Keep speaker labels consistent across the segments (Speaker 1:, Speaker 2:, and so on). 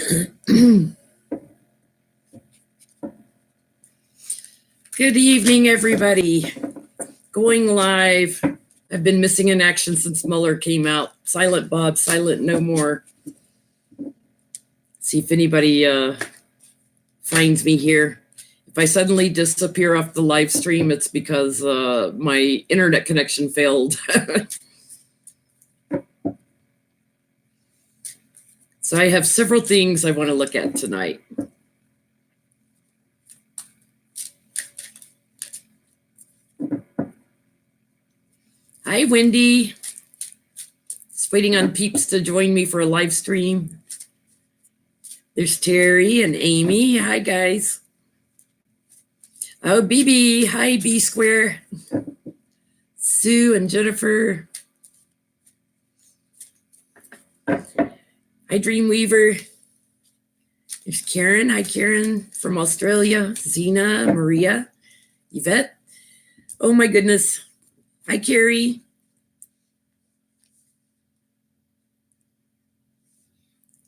Speaker 1: Good evening, everybody. Going live. I've been missing in action since Mueller came out. Silent Bob, silent no more. See if anybody finds me here. If I suddenly disappear off the live stream, it's because my internet connection failed. So I have several things I want to look at tonight. Hi, Wendy. Just waiting on peeps to join me for a live stream. There's Terry and Amy. Hi, guys. Oh, BB. Hi, B Square. Sue and Jennifer. Hi, Dreamweaver. There's Karen. Hi, Karen from Australia. Zena, Maria, Yvette. Oh, my goodness. Hi, Carrie.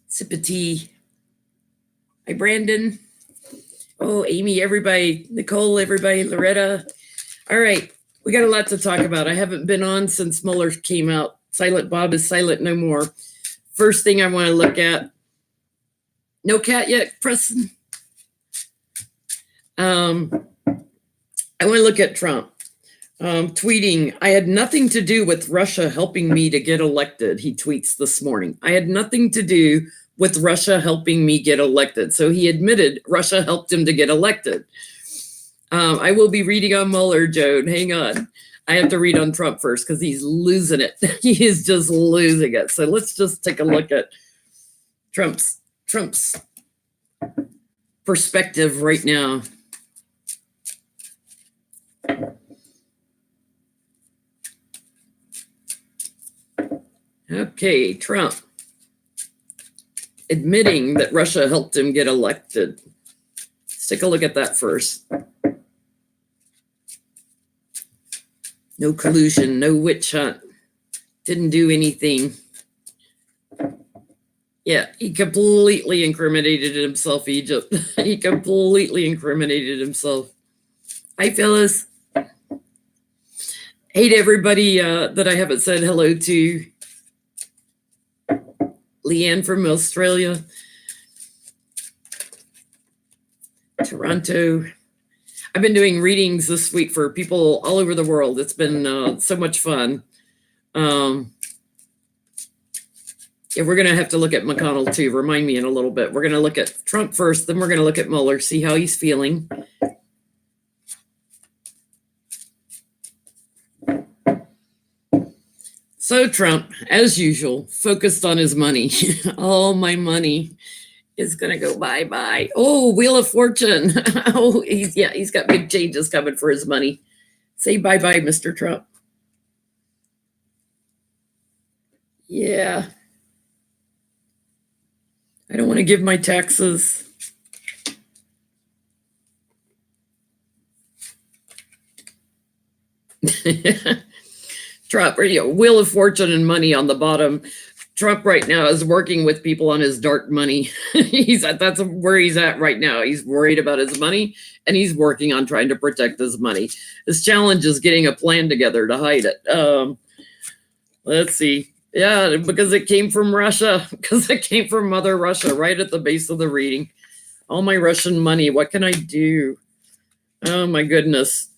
Speaker 1: Sip of tea. Hi, Brandon. Oh, Amy, everybody. Nicole, everybody. Loretta. All right. We got a lot to talk about. I haven't been on since Mueller came out. Silent Bob is silent no more. First thing I want to look at. No cat yet, Preston. I want to look at Trump. Tweeting, I had nothing to do with Russia helping me to get elected, he tweets this morning. I had nothing to do with Russia helping me get elected. So he admitted Russia helped him to get elected. I will be reading on Mueller, Joan. Hang on. I have to read on Trump first because he's losing it. He is just losing it. So let's just take a look at Trump's perspective right now. Okay, Trump admitting that Russia helped him get elected. Let's take a look at that first. No collusion, no witch hunt. Didn't do anything. Yeah, he completely incriminated himself, Egypt. He completely incriminated himself. Hi, Phyllis. Hey to everybody that I haven't said hello to. Leanne from Australia. Toronto. I've been doing readings this week for people all over the world. It's been so much fun. Yeah, we're going to have to look at McConnell too. Remind me in a little bit. We're going to look at Trump first, then we're going to look at Mueller, see how he's feeling. So Trump, as usual, focused on his money. All my money is going to go bye-bye. Oh, Wheel of Fortune. Oh, he's got big changes coming for his money. Say bye-bye, Mr. Trump. Yeah. I don't want to give my taxes. Trump, Wheel of Fortune and money on the bottom. Trump right now is working with people on his dark money. That's where he's at right now. He's worried about his money and he's working on trying to protect his money. His challenge is getting a plan together to hide it. Let's see. Yeah, because it came from Russia, because it came from Mother Russia right at the base of the reading. All my Russian money. What can I do? Oh, my goodness.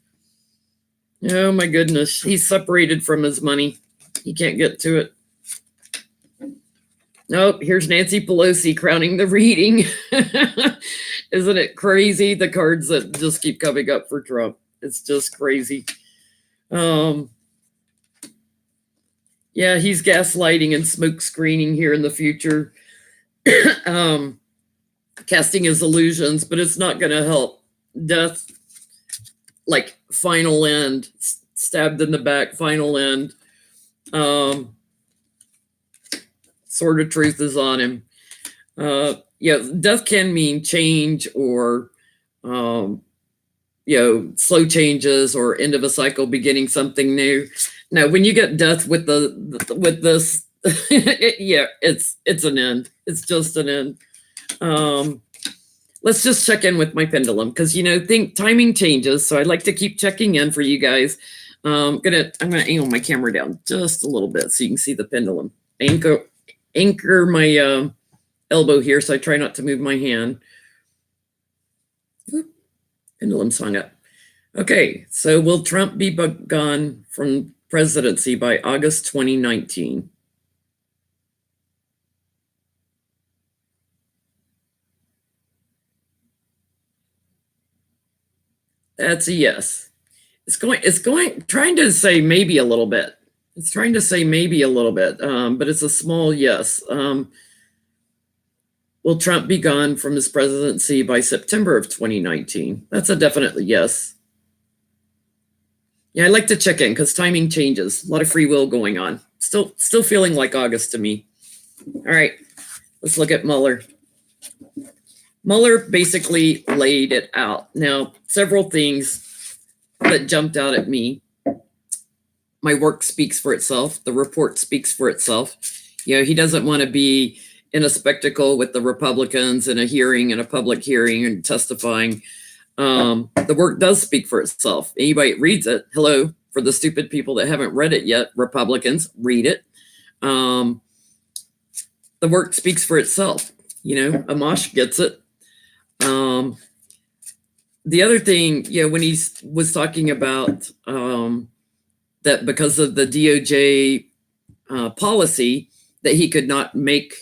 Speaker 1: Oh, my goodness. He's separated from his money. He can't get to it. Nope, here's Nancy Pelosi crowning the reading. Isn't it crazy? The cards that just keep coming up for Trump. It's just crazy. Yeah, he's gaslighting and smoke screening here in the future. Casting his illusions, but it's not going to help. Death, like final end, stabbed in the back, final end. Sword of truth is on him. Yeah, death can mean change or, slow changes or end of a cycle, beginning something new. Now, when you get death with this, yeah, it's an end. It's just an end. Let's just check in with my pendulum because timing changes, so I like to keep checking in for you guys. I'm gonna angle my camera down just a little bit so you can see the pendulum. Anchor my elbow here, so I try not to move my hand. Oop, pendulum's hung up. Okay, so will Trump be gone from presidency by August 2019? That's a yes. Trying to say maybe a little bit. It's trying to say maybe a little bit, but it's a small yes. Will Trump be gone from his presidency by September of 2019? That's a definitely yes. Yeah, I like to check in because timing changes. A lot of free will going on. Still feeling like August to me. All right, let's look at Mueller. Mueller basically laid it out. Now, several things that jumped out at me. My work speaks for itself. The report speaks for itself. He doesn't want to be in a spectacle with the Republicans in a public hearing and testifying. The work does speak for itself. Anybody reads it, hello, for the stupid people that haven't read it yet, Republicans, read it. The work speaks for itself. Amash gets it. The other thing, when he was talking about that because of the DOJ policy, that he could not make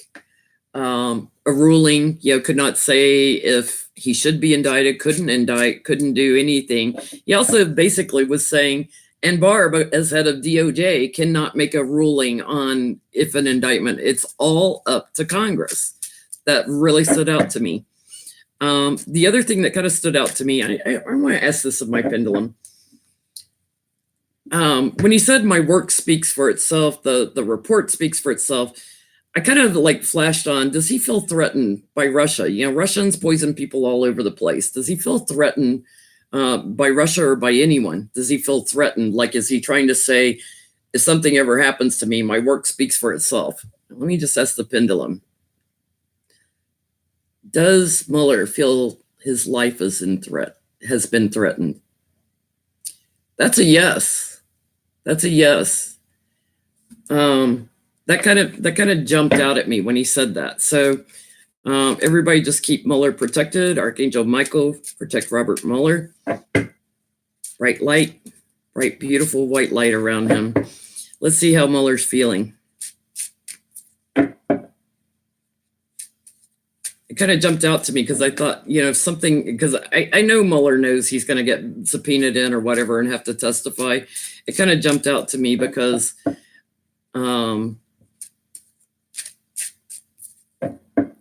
Speaker 1: a ruling, could not say if he should be indicted, couldn't indict, couldn't do anything. He also basically was saying, and Barr, as head of DOJ, cannot make a ruling on if an indictment. It's all up to Congress. That really stood out to me. The other thing that kind of stood out to me, I want to ask this of my pendulum. When he said my work speaks for itself, the report speaks for itself, I kind of flashed on, does he feel threatened by Russia? Russians poison people all over the place. Does he feel threatened by Russia or by anyone? Does he feel threatened? Is he trying to say, if something ever happens to me, my work speaks for itself? Let me just ask the pendulum. Does Mueller feel his life has been threatened? That's a yes. That's a yes. That kind of jumped out at me when he said that. So everybody just keep Mueller protected. Archangel Michael, protect Robert Mueller. Bright light, bright, beautiful white light around him. Let's see how Mueller's feeling. It kind of jumped out to me because I thought, because I know Mueller knows he's going to get subpoenaed in or whatever and have to testify. It kind of jumped out to me because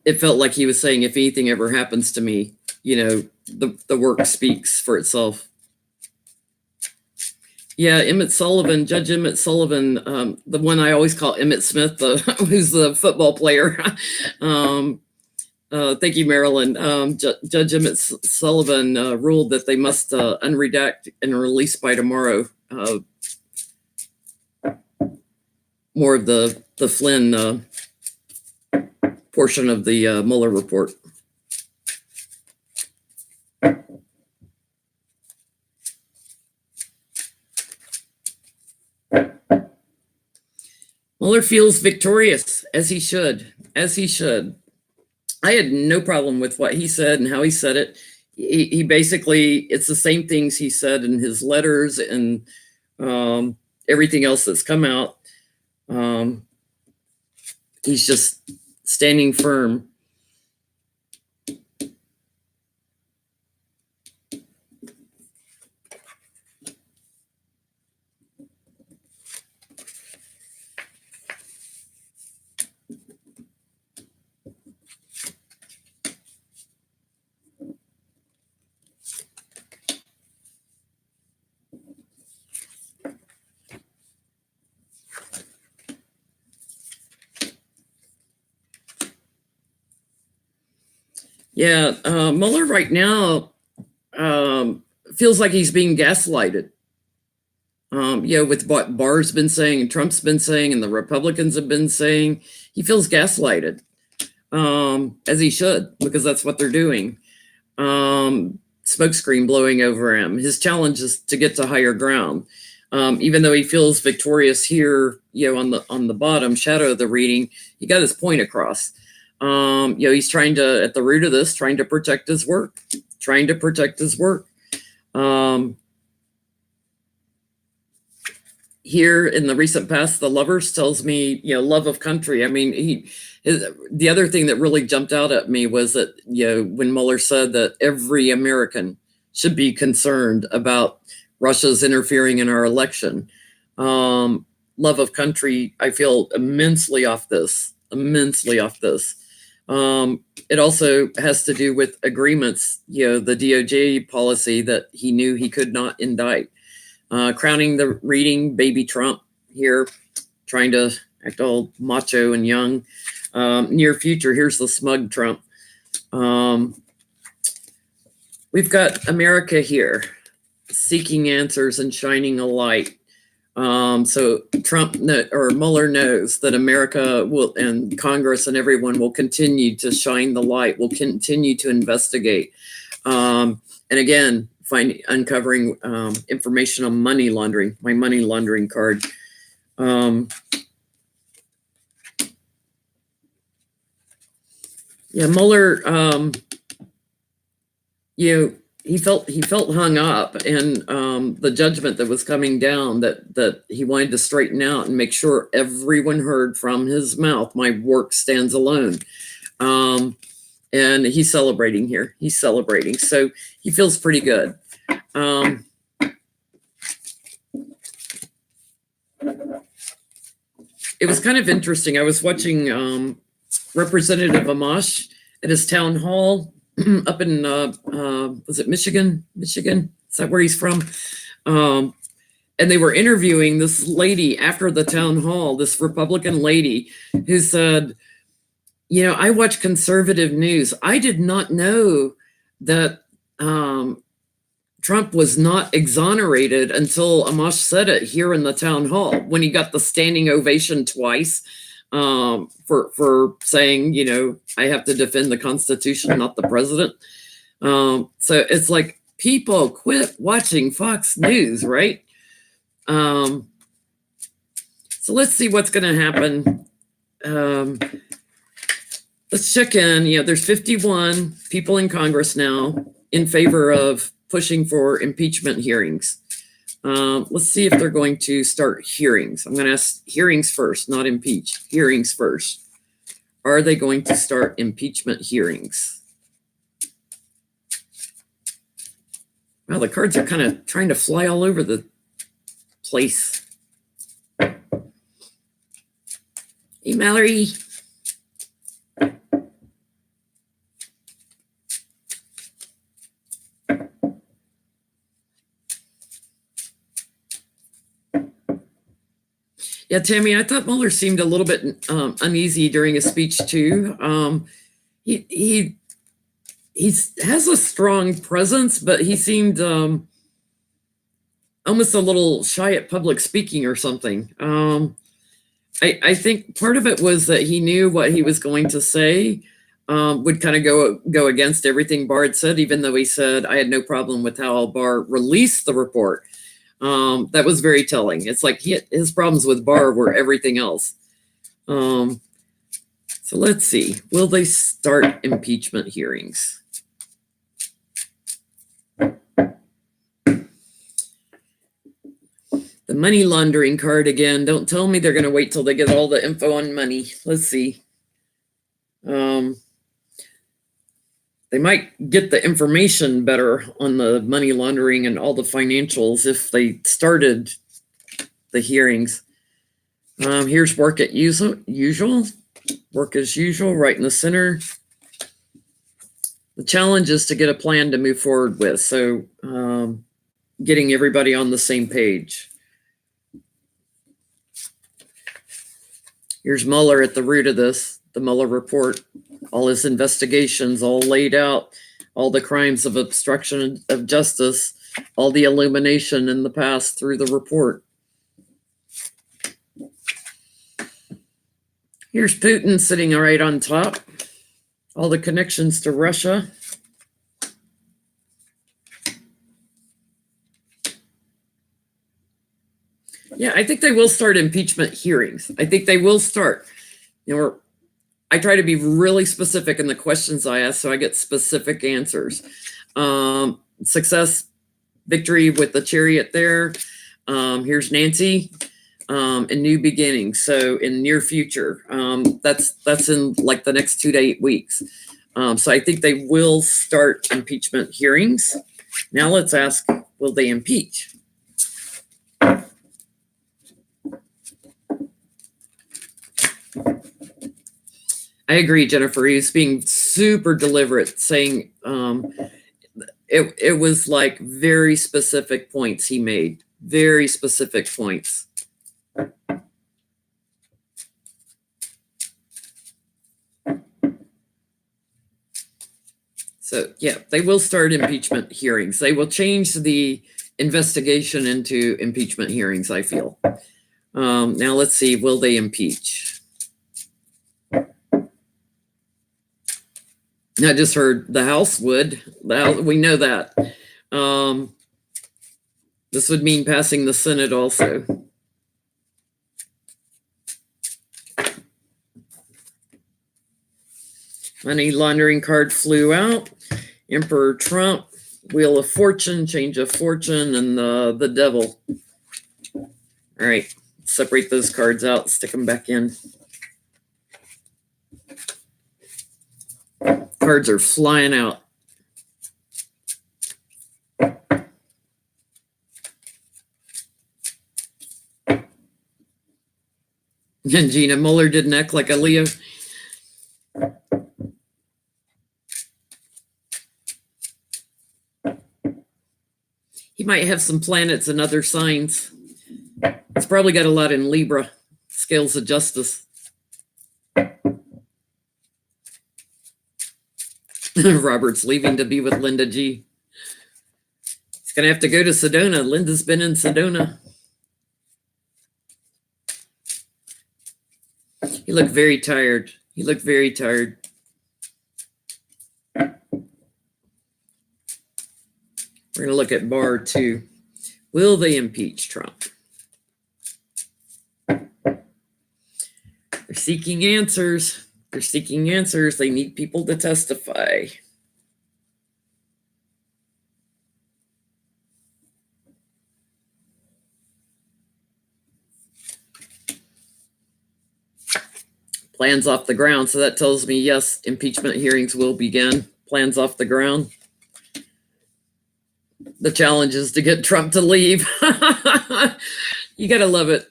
Speaker 1: it felt like he was saying, if anything ever happens to me, the work speaks for itself. Yeah, Judge Emmett Sullivan, the one I always call Emmett Smith, who's the football player. Thank you, Marilyn. Judge Emmett Sullivan ruled that they must unredact and release by tomorrow more of the Flynn portion of the Mueller report. Mueller feels victorious, as he should. I had no problem with what he said and how he said it. He basically, it's the same things he said in his letters and everything else that's come out. He's just standing firm. Yeah, Mueller right now feels like he's being gaslighted. With what Barr's been saying and Trump's been saying and the Republicans have been saying, he feels gaslighted. as he should, because that's what they're doing. Smokescreen blowing over him. His challenge is to get to higher ground. Even though he feels victorious here, on the bottom shadow of the reading, he got his point across. He's trying to, at the root of this, trying to protect his work. Here in the recent past, the Lovers tells me, love of country. I mean, the other thing that really jumped out at me was that, when Mueller said that every American should be concerned about Russia's interfering in our election. Love of country, I feel immensely off this. It also has to do with agreements, the DOJ policy that he knew he could not indict. Crowning the reading, baby Trump here, trying to act all macho and young. Near future, here's the smug Trump. We've got America here, seeking answers and shining a light. So Mueller knows that America will, and Congress and everyone will continue to shine the light, will continue to investigate. And again, uncovering information on money laundering, my money laundering card. Mueller, he felt hung up, and the judgment that was coming down, that he wanted to straighten out and make sure everyone heard from his mouth, my work stands alone. And he's celebrating here. So he feels pretty good. It was kind of interesting. I was watching Representative Amash at his town hall up in, was it Michigan? Is that where he's from? And they were interviewing this lady after the town hall, this Republican lady who said, I watch conservative news. I did not know that Trump was not exonerated until Amash said it here in the town hall, when he got the standing ovation twice for saying, I have to defend the Constitution, not the president. So it's like, people quit watching Fox News, right? So let's see what's going to happen. Let's check in. There's 51 people in Congress now in favor of pushing for impeachment hearings. Let's see if they're going to start hearings. I'm going to ask hearings first, not impeach. Hearings first. Are they going to start impeachment hearings? Well, the cards are kind of trying to fly all over the place. Hey, Mallory. Yeah, Tammy, I thought Mueller seemed a little bit uneasy during his speech too. He has a strong presence, but he seemed almost a little shy at public speaking or something. I think part of it was that he knew what he was going to say would kind of go against everything Barr had said, even though he said, I had no problem with how Barr released the report. That was very telling. It's like his problems with Barr were everything else. So let's see. Will they start impeachment hearings? The money laundering card again. Don't tell me they're going to wait till they get all the info on money. Let's see. They might get the information better on the money laundering and all the financials if they started the hearings. Here's work as usual. Work as usual, right in the center. The challenge is to get a plan to move forward with. So getting everybody on the same page. Here's Mueller at the root of this, the Mueller report. All his investigations all laid out, all the crimes of obstruction of justice, all the illumination in the past through the report. Here's Putin sitting right on top. all the connections to Russia. Yeah, I think they will start impeachment hearings. I think they will start. I try to be really specific in the questions I ask, so I get specific answers. Success, victory with the chariot there. Here's Nancy, and new beginnings. So in near future, that's in like the next 2 to 8 weeks. So I think they will start impeachment hearings. Now let's ask, will they impeach? I agree, Jennifer. He was being super deliberate, saying it was like very specific points he made, very specific points. So yeah, they will start impeachment hearings. They will change the investigation into impeachment hearings, I feel. Now let's see, will they impeach? I just heard the House would. We know that. This would mean passing the Senate also. Money laundering card flew out. Emperor Trump, Wheel of Fortune, Change of Fortune, and the Devil. All right, separate those cards out, stick them back in. Cards are flying out. And Gina Mueller didn't act like a Leo. He might have some planets and other signs. He's probably got a lot in Libra, scales of justice. Robert's leaving to be with Linda G. He's going to have to go to Sedona. Linda's been in Sedona. He looked very tired. We're going to look at bar 2. Will they impeach Trump? They're seeking answers. They need people to testify. Plans off the ground. So that tells me, yes, impeachment hearings will begin. Plans off the ground. The challenge is to get Trump to leave. You got to love it.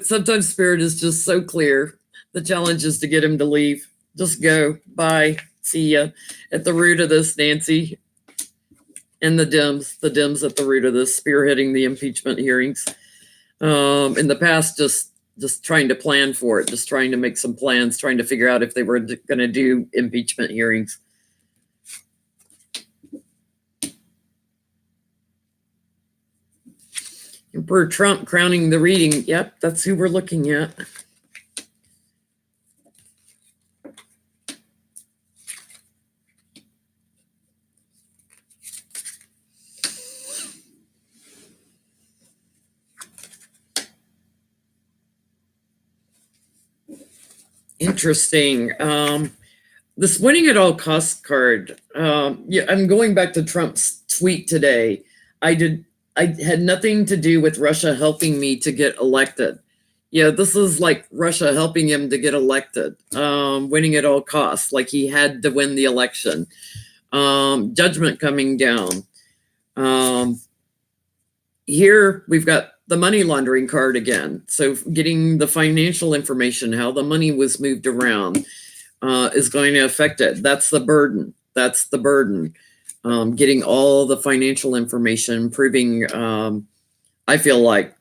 Speaker 1: Sometimes Spirit is just so clear. The challenge is to get him to leave. Just go. Bye. See ya. At the root of this, Nancy. And the Dems at the root of this, spearheading the impeachment hearings. In the past, just trying to plan for it, just trying to make some plans, trying to figure out if they were going to do impeachment hearings. Emperor Trump crowning the reading. Yep, that's who we're looking at. Interesting. This winning at all costs card. I'm going back to Trump's tweet today. I had nothing to do with Russia helping me to get elected. This is like Russia helping him to get elected. Winning at all costs, like he had to win the election. Judgment coming down. Here we've got the money laundering card again. So getting the financial information, how the money was moved around, is going to affect it. That's the burden. Getting all the financial information, proving, I feel like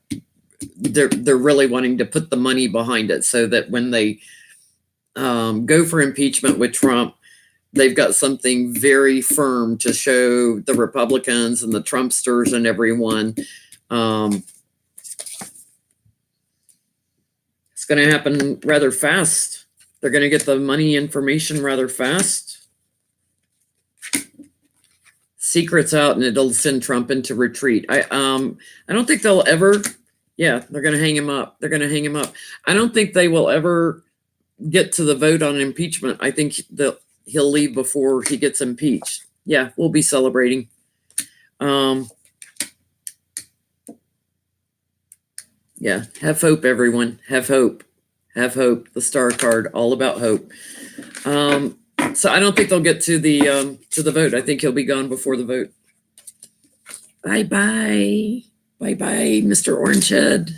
Speaker 1: they're really wanting to put the money behind it so that when they go for impeachment with Trump, they've got something very firm to show the Republicans and the Trumpsters and everyone. It's going to happen rather fast. They're going to get the money information rather fast. secrets out and it'll send Trump into retreat. I don't think they'll ever. Yeah, they're going to hang him up. They're going to hang him up. I don't think they will ever get to the vote on impeachment. I think he'll leave before he gets impeached. Yeah, we'll be celebrating. Yeah, have hope, everyone. Have hope. Have hope. The star card, all about hope. So I don't think they'll get to the vote. I think he'll be gone before the vote. Bye-bye. Bye-bye, Mr. Orangehead.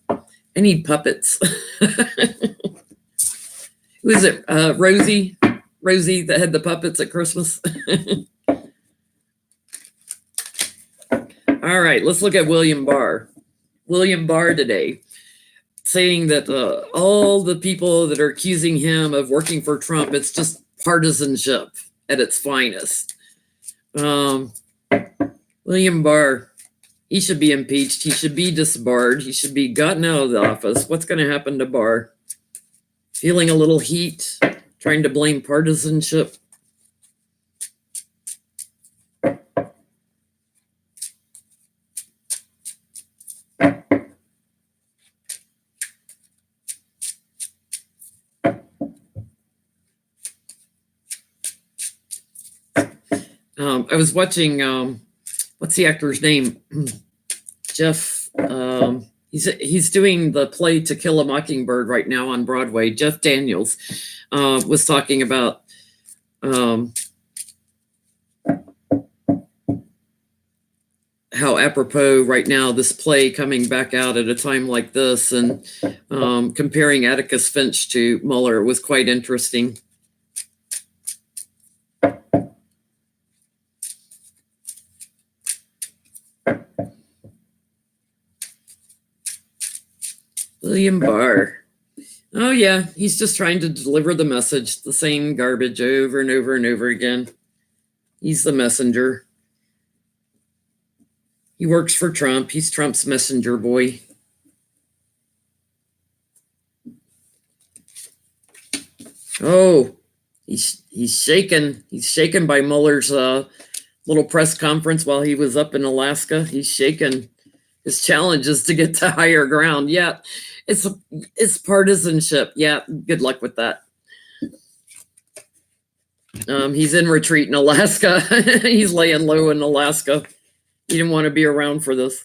Speaker 1: I need puppets. Who is it? Rosie? Rosie that had the puppets at Christmas? All right, let's look at William Barr. William Barr today, saying that all the people that are accusing him of working for Trump, it's just partisanship at its finest. William Barr, he should be impeached. He should be disbarred. He should be gotten out of the office. What's going to happen to Barr? Feeling a little heat, trying to blame partisanship. I was watching, what's the actor's name? Jeff, he's doing the play To Kill a Mockingbird right now on Broadway. Jeff Daniels was talking about how apropos right now this play coming back out at a time like this, and comparing Atticus Finch to Mueller was quite interesting. William Barr. Oh, yeah, he's just trying to deliver the message, the same garbage over and over and over again. He's the messenger. He works for Trump. He's Trump's messenger boy. Oh, he's shaken. He's shaken by Mueller's little press conference while he was up in Alaska. He's shaken. His challenge is to get to higher ground. Yeah, it's partisanship. Yeah, good luck with that. He's in retreat in Alaska. He's laying low in Alaska. He didn't want to be around for this.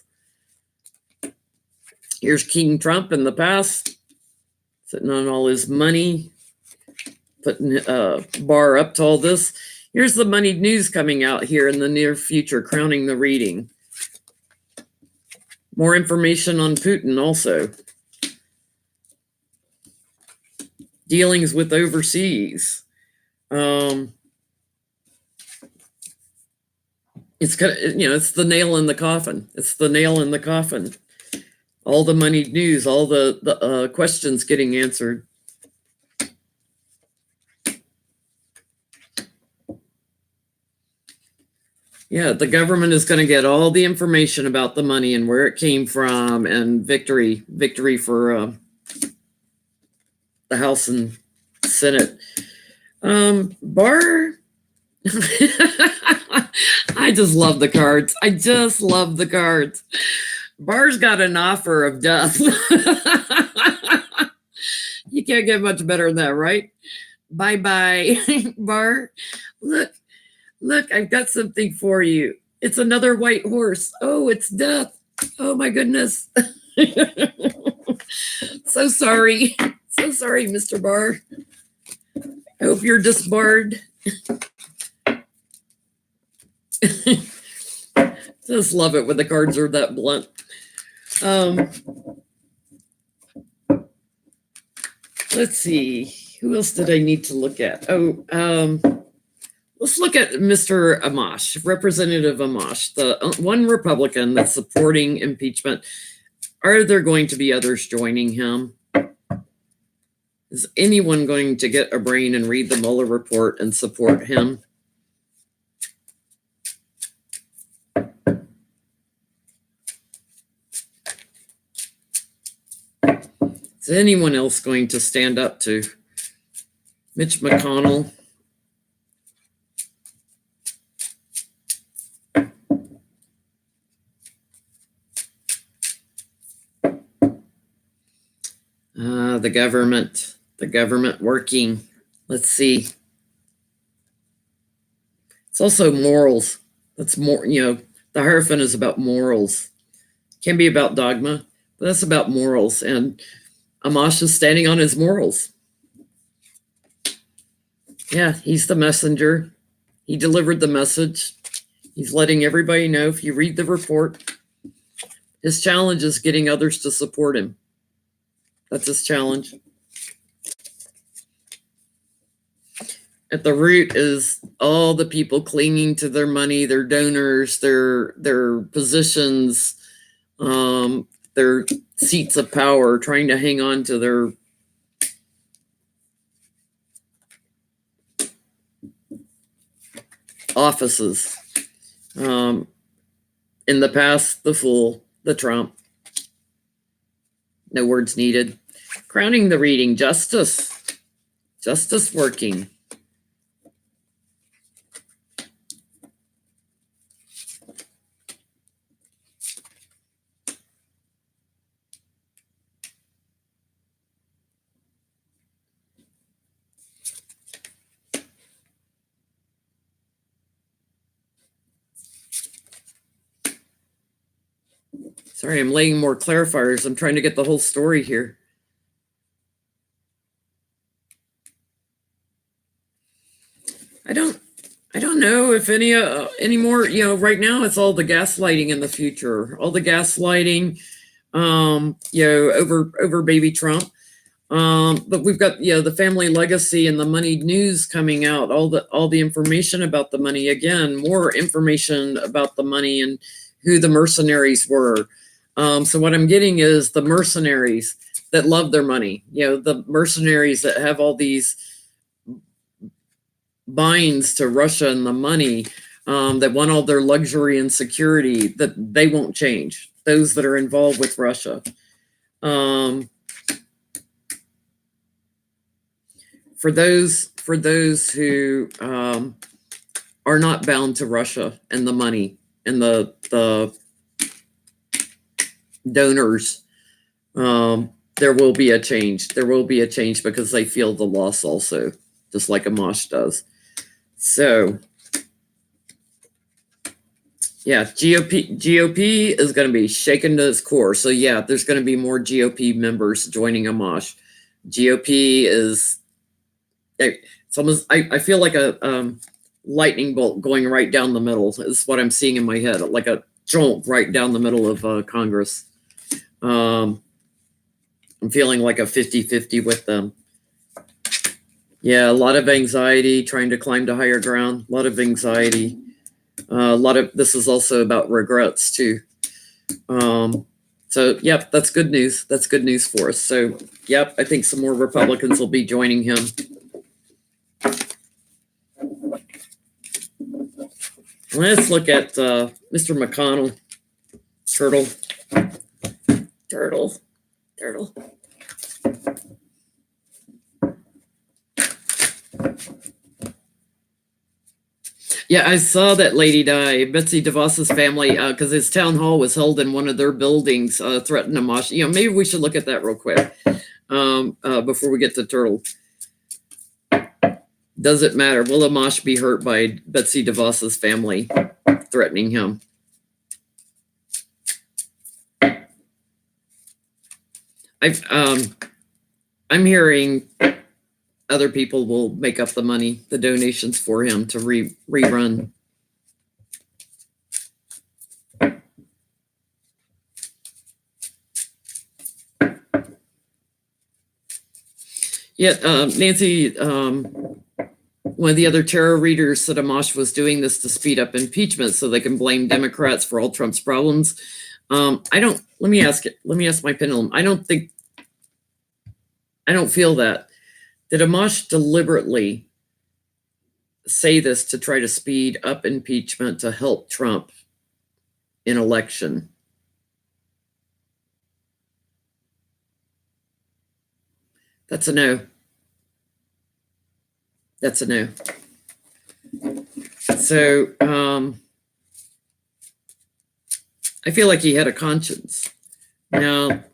Speaker 1: Here's King Trump in the past, sitting on all his money, putting Barr up to all this. Here's the moneyed news coming out here in the near future, crowning the reading. More information on Putin also. Dealings with overseas. It's the nail in the coffin. It's the nail in the coffin. All the moneyed news, all the questions getting answered. Yeah, the government is going to get all the information about the money and where it came from, and victory for the House and Senate. Barr, I just love the cards. I just love the cards. Barr's got an offer of death. You can't get much better than that, right? Bye-bye, Barr. Look, I've got something for you. It's another white horse. Oh, it's death. Oh, my goodness. So sorry. So sorry, Mr. Barr. I hope you're disbarred. Just love it when the cards are that blunt. Let's see. Who else did I need to look at? Let's look at Mr. Amash, Representative Amash, the one Republican that's supporting impeachment. Are there going to be others joining him? Is anyone going to get a brain and read the Mueller report and support him? Is anyone else going to stand up to Mitch McConnell? The government working. Let's see. It's also morals. That's more, the Hierophant is about morals. Can be about dogma, but that's about morals. And Amash is standing on his morals. Yeah, he's the messenger. He delivered the message. He's letting everybody know. If you read the report, his challenge is getting others to support him. That's his challenge. At the root is all the people clinging to their money, their donors, their positions, their seats of power, trying to hang on to their offices. In the past, the fool, the Trump. No words needed. Crowning the reading, justice. Justice working. Sorry, I'm laying more clarifiers. I'm trying to get the whole story here. I don't know if any more, right now it's all the gaslighting in the future, all the gaslighting, over baby Trump. But we've got, the family legacy and the moneyed news coming out, all the information about the money. Again, more information about the money and who the mercenaries were. So what I'm getting is the mercenaries that love their money, the mercenaries that have all these binds to Russia and the money, that want all their luxury and security, that they won't change. Those that are involved with Russia. For those who are not bound to Russia and the money and the donors, there will be a change. There will be a change because they feel the loss also, just like Amash does. So, yeah, GOP is going to be shaken to its core. So, yeah, there's going to be more GOP members joining Amash. GOP is, it's almost, I feel like a lightning bolt going right down the middle is what I'm seeing in my head, like a jolt right down the middle of Congress. I'm feeling like a 50-50 with them. Yeah, a lot of anxiety, trying to climb to higher ground, a lot of anxiety. This is also about regrets too. So, yep, that's good news. That's good news for us. So, yep, I think some more Republicans will be joining him. Let's look at Mr. McConnell. Turtle. Yeah, I saw that lady die, Betsy DeVos's family, because his town hall was held in one of their buildings, threatened Amash. Maybe we should look at that real quick before we get to Turtle. Does it matter? Will Amash be hurt by Betsy DeVos's family threatening him? I'm hearing other people will make up the money, the donations for him to rerun. Yeah, Nancy, one of the other tarot readers said Amash was doing this to speed up impeachment so they can blame Democrats for all Trump's problems. Let me ask my pendulum. I don't feel that. Did Amash deliberately say this to try to speed up impeachment to help Trump in election? That's a no. That's a no. So I feel like he had a conscience. Now,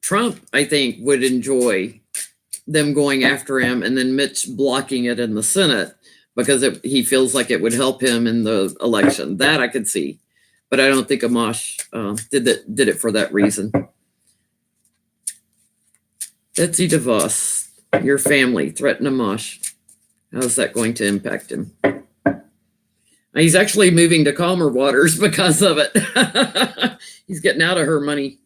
Speaker 1: Trump, I think, would enjoy them going after him and then Mitch blocking it in the Senate because he feels like it would help him in the election. That I could see, but I don't think Amash did it for that reason. Betsy DeVos, your family threaten Amash. How's that going to impact him? He's actually moving to calmer waters because of it. He's getting out of her money.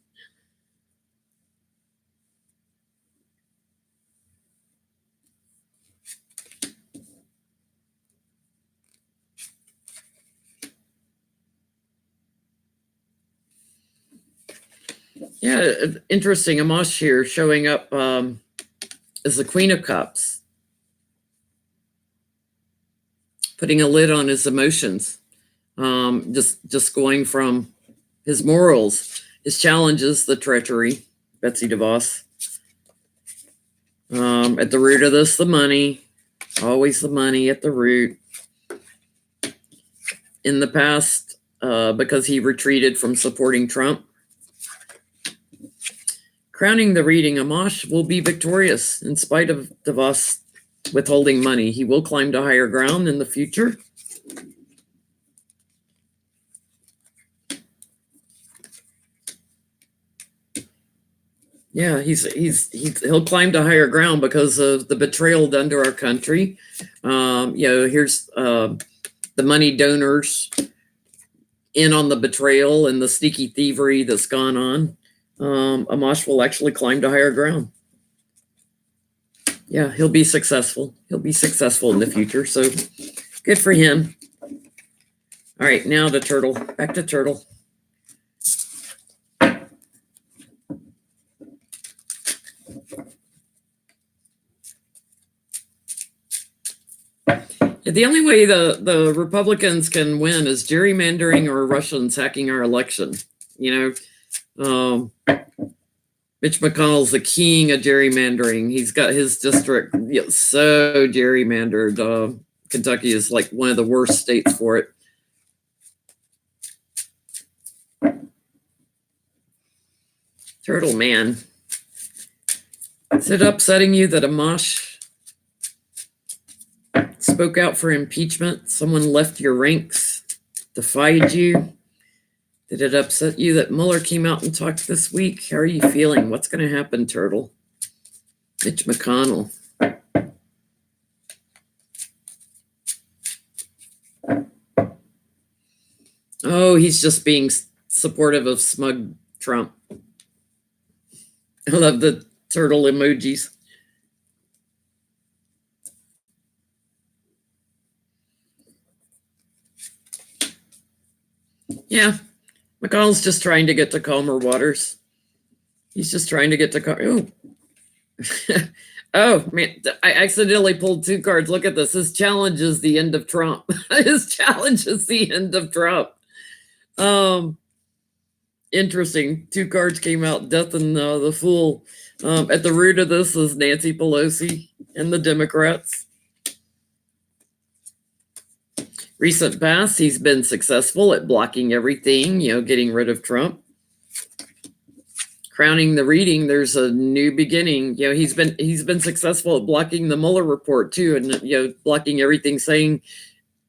Speaker 1: Yeah, interesting. Amash here showing up as the Queen of Cups, putting a lid on his emotions, just going from his morals, his challenges, the treachery. Betsy DeVos. At the root of this, the money, always the money at the root. In the past, because he retreated from supporting Trump. Crowning the reading, Amash will be victorious in spite of DeVos withholding money. He will climb to higher ground in the future. Yeah, he'll climb to higher ground because of the betrayal done to our country. Here's the money donors in on the betrayal and the sneaky thievery that's gone on. Amash will actually climb to higher ground. Yeah, he'll be successful. He'll be successful in the future. So good for him. All right, now to Turtle. Back to Turtle. The only way the Republicans can win is gerrymandering or Russians hacking our election. Mitch McConnell's the king of gerrymandering. He's got his district so gerrymandered. Kentucky is like one of the worst states for it. Turtle man. Is it upsetting you that Amash spoke out for impeachment? Someone left your ranks, defied you? Did it upset you that Mueller came out and talked this week? How are you feeling? What's going to happen, Turtle? Mitch McConnell. Oh, he's just being supportive of smug Trump. I love the turtle emojis. Yeah. McConnell's just trying to get to calmer waters. He's just trying to get to oh, man, I accidentally pulled two cards. Look at this. His challenge is the end of Trump. His challenge is the end of Trump. Interesting. Two cards came out, Death and the Fool. At the root of this is Nancy Pelosi and the Democrats. Recent past, he's been successful at blocking everything, getting rid of Trump. Crowning the reading, there's a new beginning. He's been successful at blocking the Mueller report too, and blocking everything, saying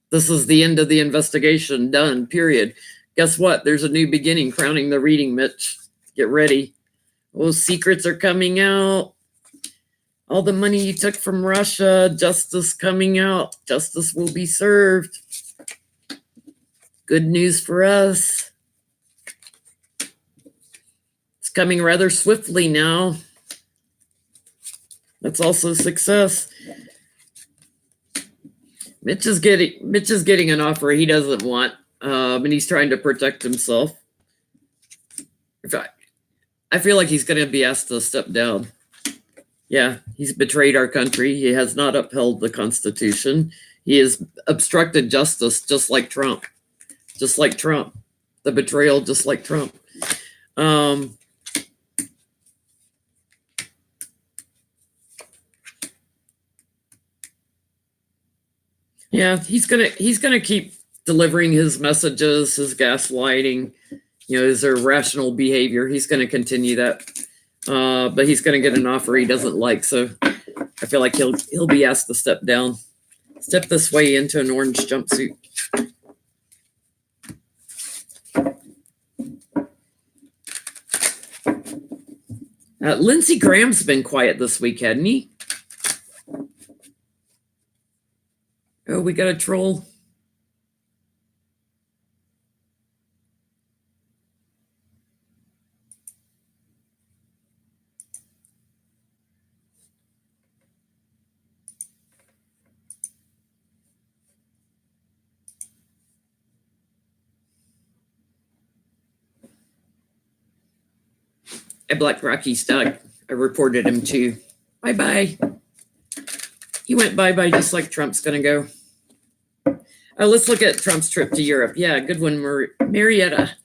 Speaker 1: this is the end of the investigation, done, period. Guess what? There's a new beginning. Crowning the reading, Mitch. Get ready. Those secrets are coming out. All the money you took from Russia, justice coming out. Justice will be served. Good news for us. It's coming rather swiftly now. That's also success. Mitch is getting an offer he doesn't want, and he's trying to protect himself. I feel like he's going to be asked to step down. Yeah, he's betrayed our country. He has not upheld the Constitution. He has obstructed justice, just like Trump. Just like Trump. The betrayal, just like Trump. Yeah, he's gonna keep delivering his messages, his gaslighting, his irrational behavior. He's gonna continue that. but he's going to get an offer he doesn't like. So I feel like he'll be asked to step down, step this way into an orange jumpsuit. Lindsey Graham's been quiet this week, hadn't he? Oh, we got a troll. I blocked Rocky's dog. I reported him too. Bye-bye. He went bye-bye just like Trump's going to go. Oh, let's look at Trump's trip to Europe. Yeah, good one, Marietta.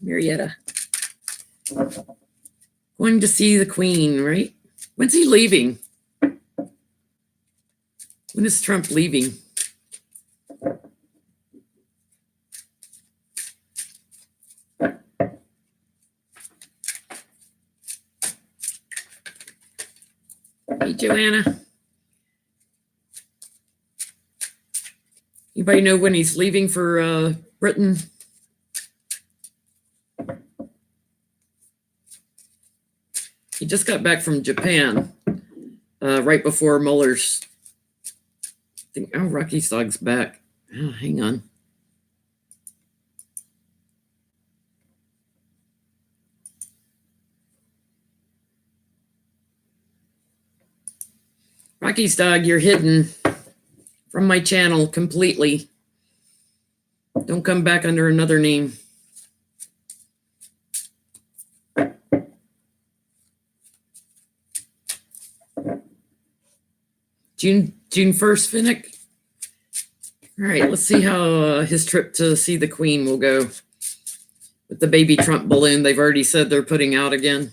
Speaker 1: Going to see the Queen, right? When's he leaving? When is Trump leaving? Hey, Joanna. Anybody know when he's leaving for Britain? He just got back from Japan right before Mueller's thing. Oh, Rocky's dog's back. Oh, hang on. Rocky's dog, you're hidden from my channel completely. Don't come back under another name. June 1st, Finnick. All right, let's see how his trip to see the Queen will go. With the baby Trump balloon, they've already said they're putting out again.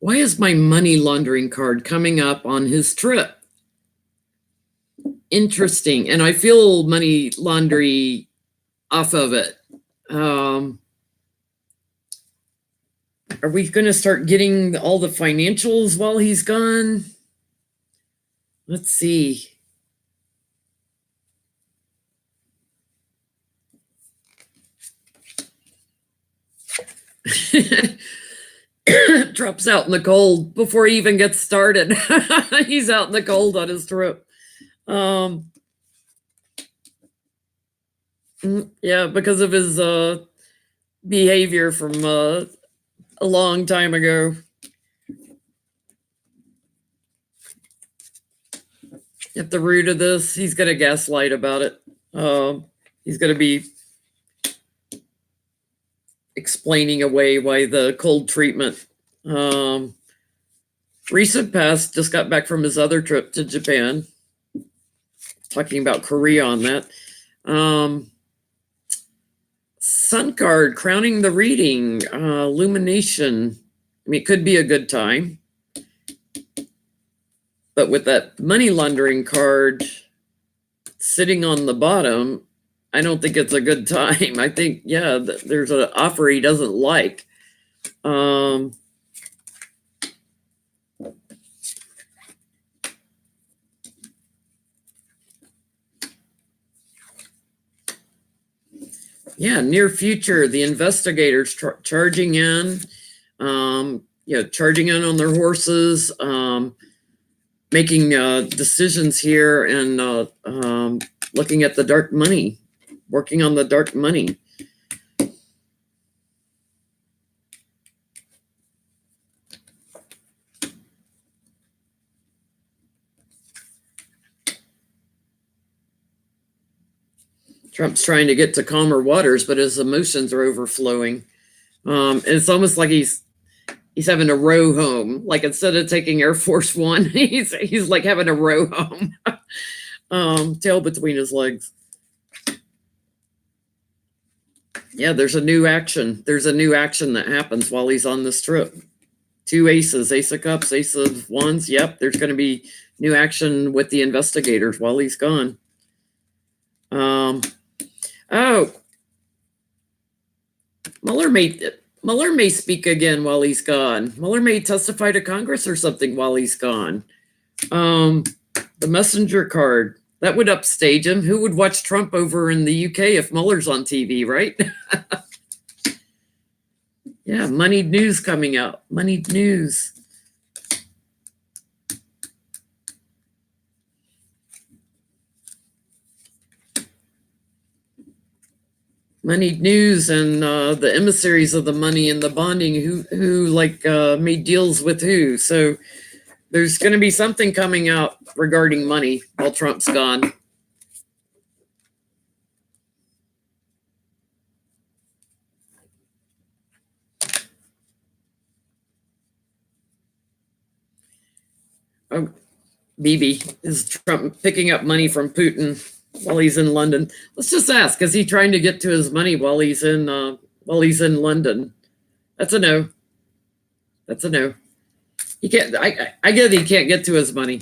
Speaker 1: Why is my money laundering card coming up on his trip? Interesting. And I feel money laundry off of it. Are we going to start getting all the financials while he's gone? Let's see. Trump's out in the cold before he even gets started. He's out in the cold on his trip. Yeah, because of his behavior from a long time ago. At the root of this, he's going to gaslight about it. He's going to be explaining away why the cold treatment. Recent past just got back from his other trip to Japan, talking about Korea on that. Sun card, crowning the reading, illumination. I mean, it could be a good time. But with that money laundering card sitting on the bottom, I don't think it's a good time. I think, yeah, there's an offer he doesn't like. Yeah, near future, the investigators charging in, charging in on their horses, making decisions here and looking at the dark money, working on the dark money. Trump's trying to get to calmer waters, but his emotions are overflowing. And it's almost like he's having to row home. Like instead of taking Air Force One, he's like having to row home, tail between his legs. Yeah, there's a new action. There's a new action that happens while he's on this trip Two aces, ace of cups, ace of wands. Yep, there's going to be new action with the investigators while he's gone. Oh, Mueller may speak again while he's gone. Mueller may testify to Congress or something while he's gone. The messenger card, that would upstage him. Who would watch Trump over in the UK if Mueller's on TV, right? Yeah, moneyed news coming out. Moneyed news. Moneyed news and the emissaries of the money and the bonding who like made deals with who. So there's going to be something coming out regarding money while Trump's gone. Oh, Bibi, is Trump picking up money from Putin while he's in London? Let's just ask: is he trying to get to his money while he's in London? That's a no. That's a no. He can't. I get he can't get to his money.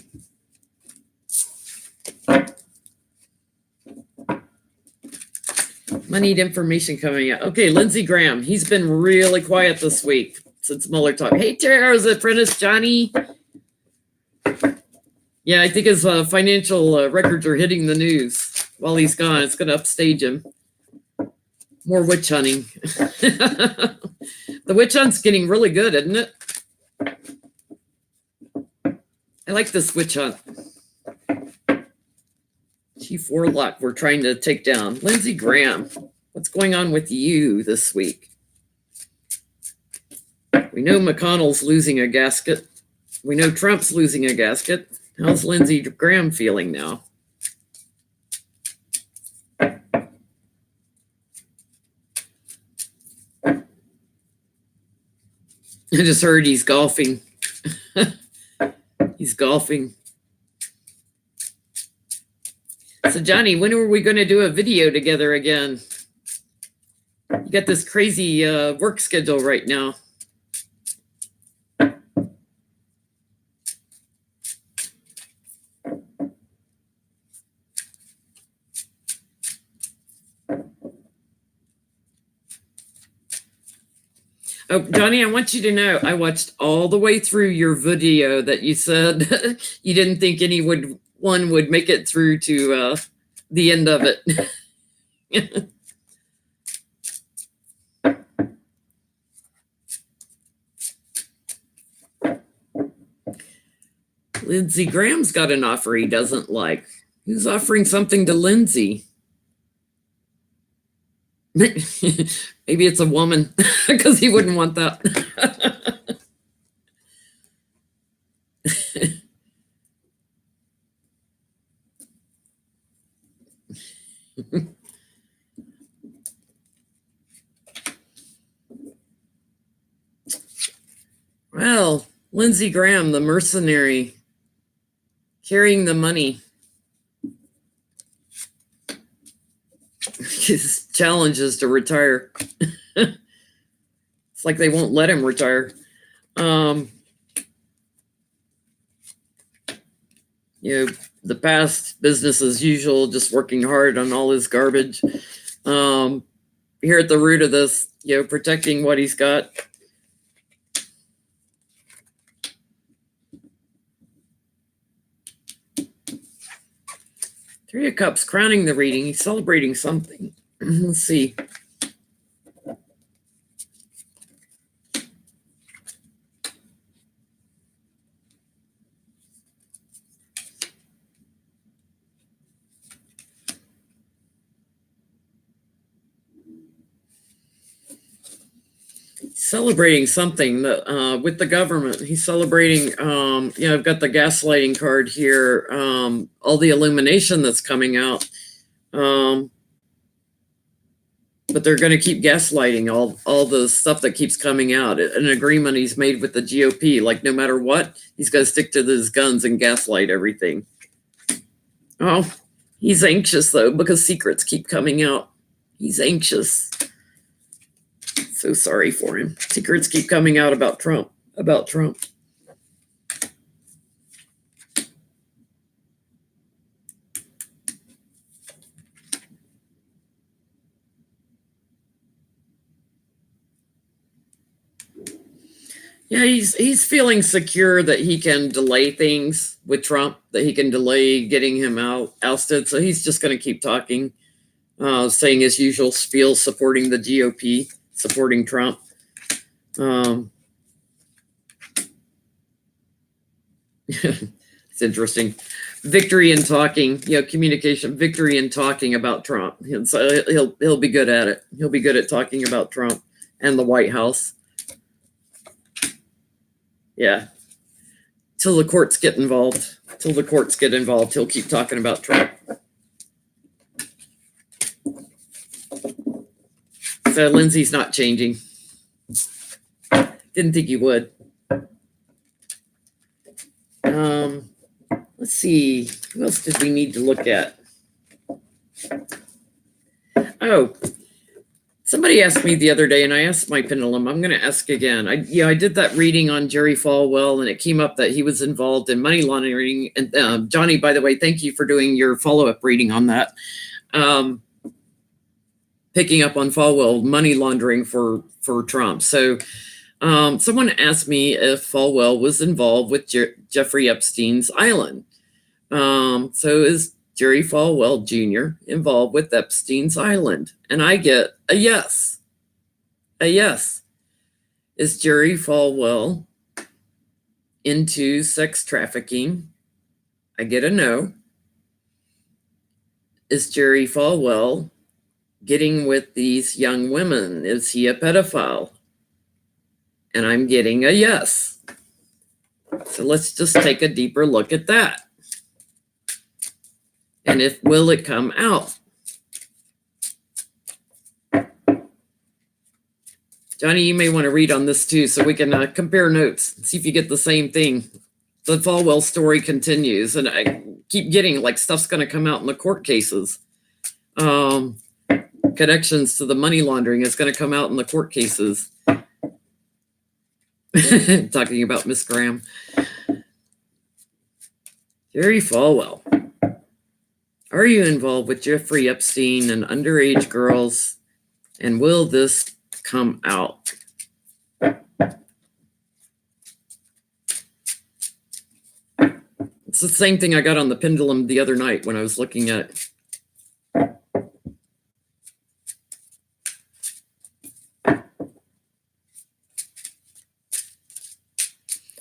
Speaker 1: Moneyed information coming out. Okay, Lindsey Graham. He's been really quiet this week since Mueller talked. Hey, Tara's apprentice Johnny. Yeah, I think his financial records are hitting the news while he's gone. It's going to upstage him. More witch hunting. The witch hunt's getting really good, isn't it? I like this witch hunt. Chief Warlock we're trying to take down. Lindsey Graham, what's going on with you this week? We know McConnell's losing a gasket. We know Trump's losing a gasket. How's Lindsey Graham feeling now? I just heard he's golfing. He's golfing. So Johnny, when are we going to do a video together again? You got this crazy work schedule right now. Oh, Johnny, I want you to know I watched all the way through your video that you said you didn't think anyone would make it through to the end of it. Lindsey Graham's got an offer he doesn't like. Who's offering something to Lindsey? Maybe it's a woman, because he wouldn't want that. Well, Lindsey Graham, the mercenary, carrying the money. His challenge is to retire. It's like they won't let him retire. The past business as usual, just working hard on all his garbage. Here at the root of this, protecting what he's got. Three of Cups crowning the reading. He's celebrating something. Let's see. Celebrating something with the government. He's celebrating, I've got the gaslighting card here, all the illumination that's coming out. But they're going to keep gaslighting all the stuff that keeps coming out. An agreement he's made with the GOP, like no matter what, he's going to stick to his guns and gaslight everything. Oh, he's anxious though, because secrets keep coming out. He's anxious. So sorry for him. Secrets keep coming out about Trump. about Trump. Yeah, he's feeling secure that he can delay things with Trump, that he can delay getting him ousted. So he's just going to keep talking, saying his usual spiel, supporting the GOP, supporting Trump. It's interesting. Victory in talking, communication, victory in talking about Trump. And so he'll be good at it. He'll be good at talking about Trump and the White House. Yeah. Till the courts get involved. He'll keep talking about Trump. So Lindsay's not changing. Didn't think he would. Let's see. What else did we need to look at? Oh, somebody asked me the other day, and I asked my pendulum. I'm going to ask again. I did that reading on Jerry Falwell, and it came up that he was involved in money laundering. And Johnny, by the way, thank you for doing your follow-up reading on that. Picking up on Falwell money laundering for Trump. So someone asked me if Falwell was involved with Jeffrey Epstein's island. So is Jerry Falwell Jr. involved with Epstein's island? And I get a yes. A yes. Is Jerry Falwell into sex trafficking? I get a no. Is Jerry Falwell getting with these young women? Is he a pedophile? And I'm getting a yes. So let's just take a deeper look at that. And will it come out? Johnny, you may want to read on this too, so we can compare notes, see if you get the same thing. The Falwell story continues, and I keep getting like stuff's going to come out in the court cases. Connections to the money laundering is going to come out in the court cases. Talking about Miss Graham. Jerry Falwell. Are you involved with Jeffrey Epstein and underage girls? And will this come out? It's the same thing I got on the pendulum the other night when I was looking at it.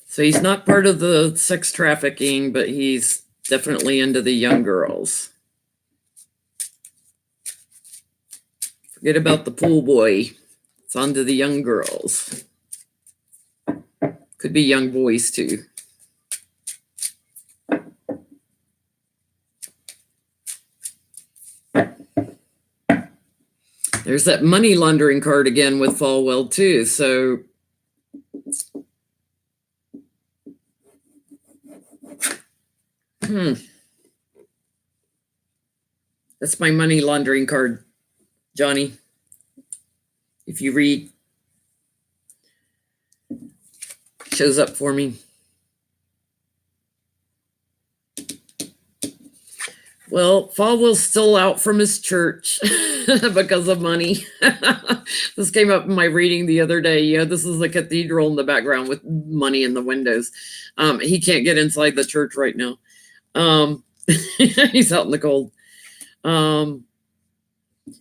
Speaker 1: So he's not part of the sex trafficking, but he's definitely into the young girls. Forget about the pool boy. It's on to the young girls. Could be young boys too. There's that money laundering card again with Falwell too. So that's my money laundering card, Johnny. If you read, shows up for me. Well, Falwell's still out from his church because of money. This came up in my reading the other day. This is the cathedral in the background with money in the windows. He can't get inside the church right now. He's out in the cold.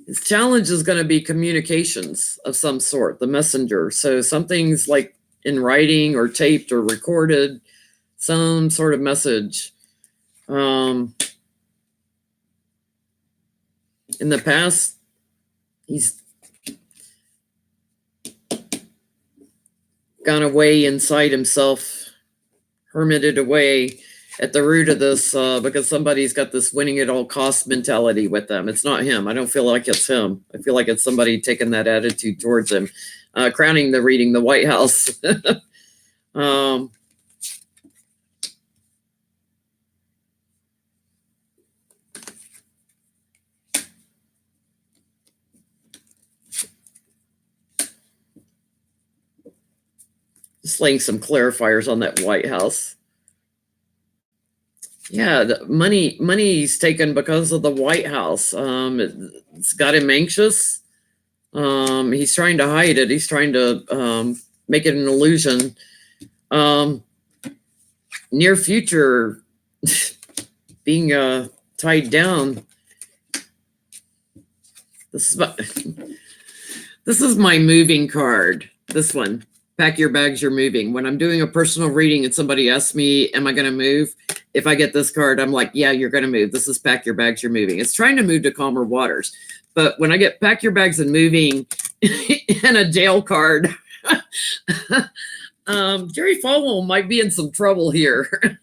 Speaker 1: His challenge is going to be communications of some sort, the messenger. So something's like in writing or taped or recorded, some sort of message. In the past, he's gone away inside himself, hermited away at the root of this because somebody's got this winning at all costs mentality with them. It's not him. I don't feel like it's him. I feel like it's somebody taking that attitude towards him. Crowning the reading, the White House. just laying some clarifiers on that White House. Yeah, the money's taken because of the White House. It's got him anxious. He's trying to hide it. He's trying to make it an illusion. Near future, being tied down. This is my moving card. This one. Pack your bags, you're moving. When I'm doing a personal reading and somebody asks me, am I going to move? If I get this card, I'm like, yeah, you're going to move. This is pack your bags, you're moving. It's trying to move to calmer waters. But when I get pack your bags and moving and a jail card, Jerry Falwell might be in some trouble here.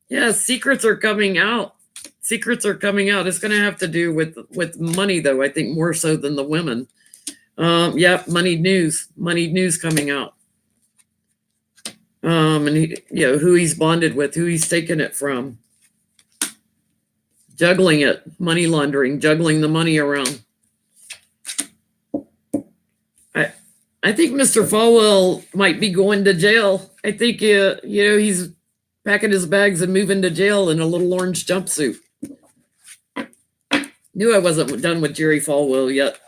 Speaker 1: Yeah, secrets are coming out. Secrets are coming out. It's going to have to do with money, though, I think more so than the women. Yeah, money news coming out. And who he's bonded with, who he's taken it from. Juggling it, money laundering, juggling the money around. I think Mr. Falwell might be going to jail. I think he's packing his bags and moving to jail in a little orange jumpsuit. Knew I wasn't done with Jerry Falwell yet.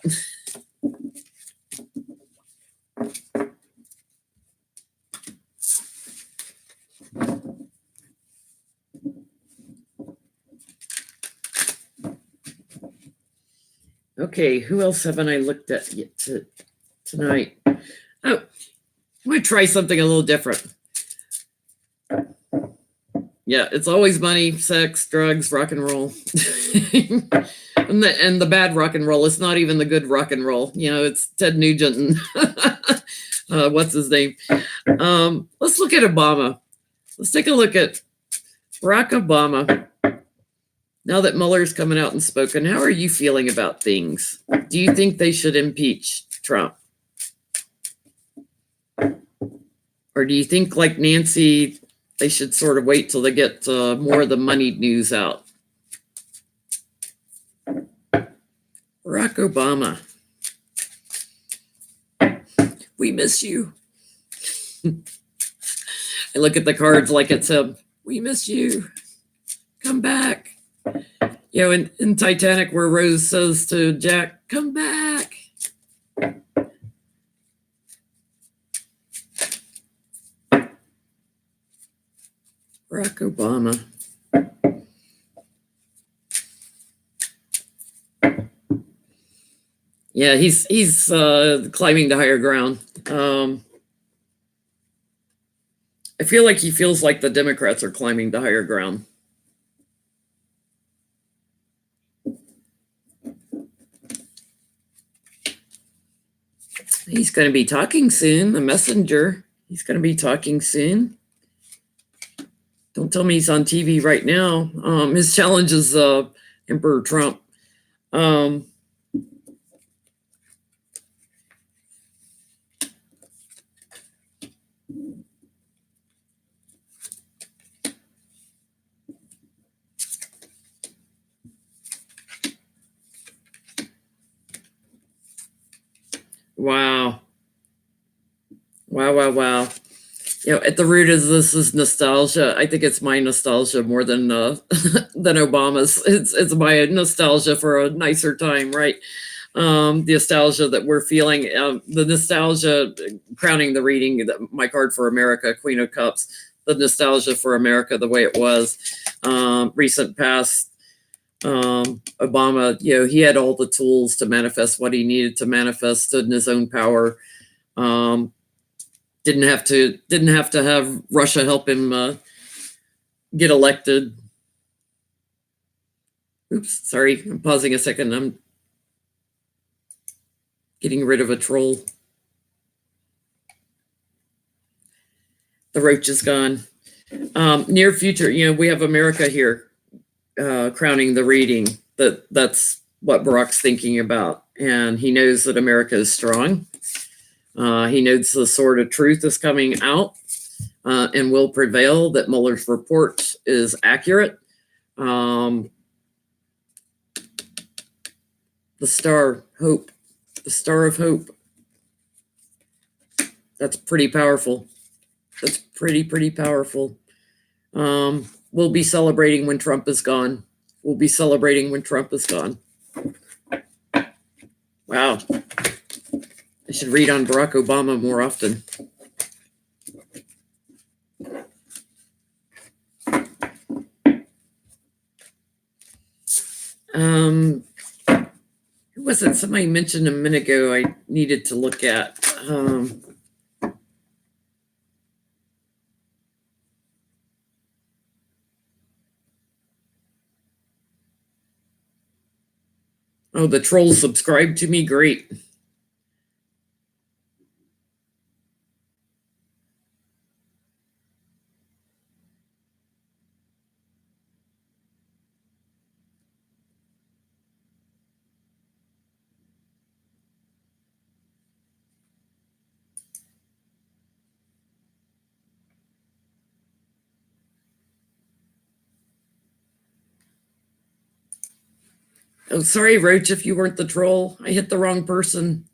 Speaker 1: Okay, who else haven't I looked at yet tonight? Oh, I'm going to try something a little different. Yeah, it's always money, sex, drugs, rock and roll. and the bad rock and roll. It's not even the good rock and roll. It's Ted Nugent and what's his name? Let's look at Obama. Let's take a look at Barack Obama. Now that Mueller's coming out and spoken, how are you feeling about things? Do you think they should impeach Trump? Or do you think, like Nancy, they should sort of wait till they get more of the money news out? Barack Obama. We miss you. I look at the cards like it's him. We miss you. Come back. In Titanic, where Rose says to Jack, come back. Barack Obama. Yeah, he's climbing to higher ground. I feel like he feels like the Democrats are climbing to higher ground. He's going to be talking soon. The messenger. He's going to be talking soon. Don't tell me he's on TV right now. His challenge is Emperor Trump. Wow. At the root of this is nostalgia. I think it's my nostalgia more than Obama's. It's my nostalgia for a nicer time, right? The nostalgia that we're feeling, the nostalgia crowning the reading, my card for America, Queen of Cups, the nostalgia for America, the way it was, recent past. Obama, he had all the tools to manifest what he needed to manifest, stood in his own power. Didn't have to have Russia help him get elected. Oops, sorry, I'm pausing a second. I'm getting rid of a troll. The roach is gone. Near future, we have America here. Crowning the reading. That's what Barack's thinking about. And he knows that America is strong. He knows the sword of truth is coming out and will prevail, that Mueller's report is accurate. The star of hope. That's pretty powerful. That's pretty powerful. We'll be celebrating when Trump is gone. We'll be celebrating when Trump is gone. Wow. I should read on Barack Obama more often. Who was it? Somebody mentioned a minute ago I needed to look at. Oh, the trolls subscribed to me. Great. Oh, sorry, Roach, if you weren't the troll. I hit the wrong person.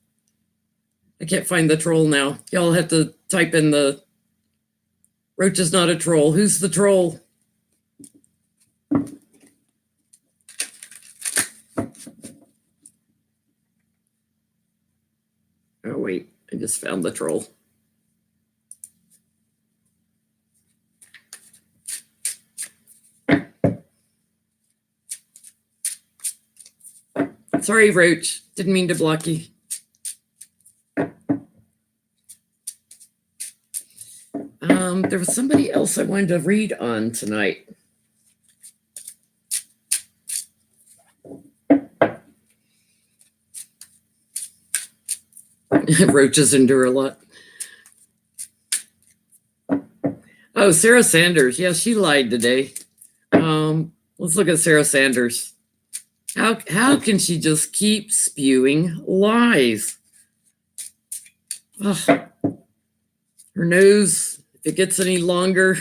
Speaker 1: I can't find the troll now. Y'all have to type in the Roach is not a troll. Who's the troll? Oh, wait. I just found the troll. Sorry, Roach. Didn't mean to block you. There was somebody else I wanted to read on tonight. Roaches endure a lot. Oh, Sarah Sanders. Yeah, she lied today. Let's look at Sarah Sanders. How can she just keep spewing lies? Ugh. Her nose, if it gets any longer.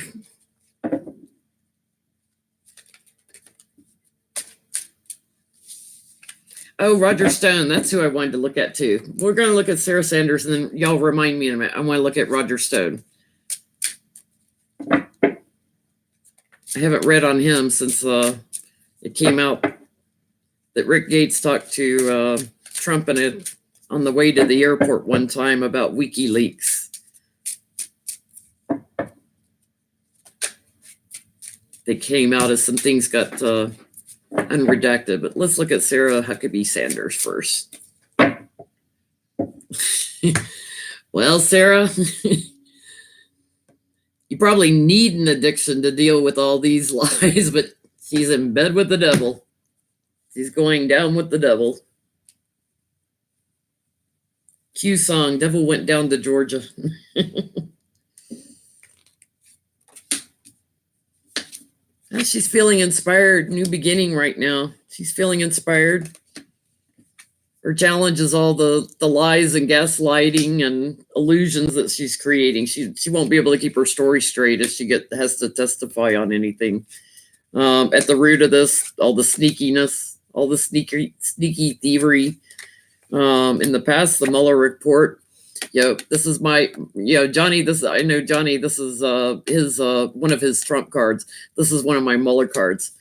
Speaker 1: Oh, Roger Stone. That's who I wanted to look at too. We're going to look at Sarah Sanders, and then y'all remind me in a minute. I want to look at Roger Stone. I haven't read on him since it came out that Rick Gates talked to Trump on the way to the airport one time about WikiLeaks. They came out as some things got unredacted, but let's look at Sarah Huckabee Sanders first. Well, Sarah, you probably need an addiction to deal with all these lies, but she's in bed with the devil. She's going down with the devil. Q song, Devil Went Down to Georgia. She's feeling inspired. New beginning right now. She's feeling inspired. Her challenge is all the lies and gaslighting and illusions that she's creating. She won't be able to keep her story straight if she has to testify on anything. At the root of this, all the sneakiness, all the sneaky thievery. In the past, the Mueller report. This is my, Johnny, I know Johnny, this is his one of his Trump cards. This is one of my Mueller cards.